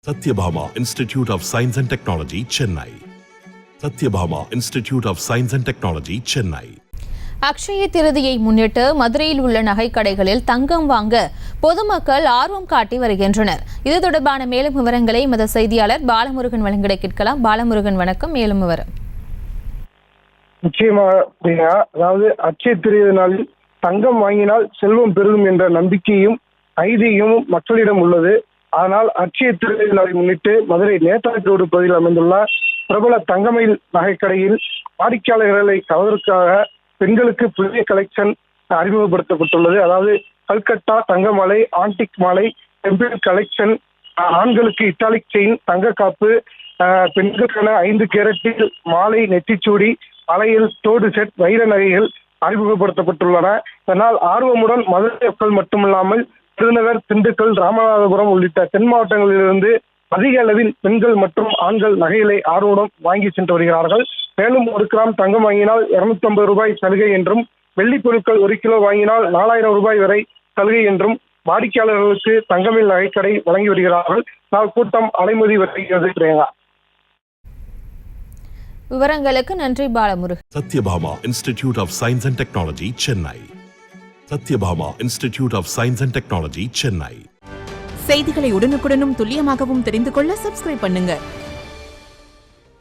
Satyabhama Institute of Science and Technology, Chennai. Satyabhama Institute of Science and Technology, Chennai. Akshaya Tritiya முன்னிட்டு மதுரையில் உள்ள நகைக்கடைகளில் தங்கம் வாங்க பொதுமக்கள் ஆர்வம் காட்டி வருகின்றனர். இது தொடர்பான மேலும் விவரங்களை எமது செய்தியாளர் பாலமுருகன் வழங்கிட கேட்கலாம். பாலமுருகன், வணக்கம். மேலும் விவரம். நிச்சயமாக, அதாவது அக்ஷய திருதி நாளில் தங்கம் வாங்கினால் செல்வம் பெருகும் என்ற நம்பிக்கையும் ஐதீகமும் மக்களிடம் உள்ளது. ஆனால் அக்ஷய திருதி நாளை முன்னிட்டு மதுரை நேதாஜி ரோடு பகுதியில் அமைந்துள்ள பிரபல தங்கமயில் நகைக்கடையில் வாடிக்கையாளர்களை கவர்வதற்காக பெண்களுக்கு புதிய கலெக்ஷன் அறிமுகப்படுத்தப்பட்டுள்ளது. அதாவது கல்கட்டா தங்க மாலை, ஆன்டிக் மாலை, டெம்பிள் கலெக்ஷன், ஆண்களுக்கு இட்டாலிக் செயின், தங்க காப்பு, பெண்களுக்கான 5 கேரட்டில் மாலை, நெற்றிச்சூடி, வளையல், தோடு செட், வைர நகைகள் அறிமுகப்படுத்தப்பட்டுள்ளன. இதனால் ஆர்வமுடன் மதுரை மக்கள் மட்டுமில்லாமல் விருதுநகர், திண்டுக்கல், ராமநாதபுரம் உள்ளிட்ட தென் மாவட்டங்களிலிருந்து அதிக அளவில் பெண்கள் மற்றும் ஆண்கள் நகைகளை ஆர்வமுடன் வாங்கி சென்று வருகிறார்கள். மேலும் 1 கிராம் தங்கம் வாங்கினால் 250 ரூபாய் சலுகை என்றும், வெள்ளி பொருட்கள் 1 கிலோ வாங்கினால் 4000 ரூபாய் வரை சலுகை என்றும் வாடிக்கையாளர்களுக்கு தங்கமயில் நகைக்கடை வழங்கி வருகிறார்கள். நாள் கூட்டம் அலைமோதி வருகிறது. பிரியங்கா, விவரங்களுக்கு நன்றி Balamurugan. Satyabhama Institute of Science and Technology, Chennai. Satyabhama Institute of Science and Technology, Chennai. செய்திகளை உடனுக்குடனும் துல்லியமாகவும் தெரிந்து கொள்ள சப்ஸ்கிரைப் பண்ணுங்க.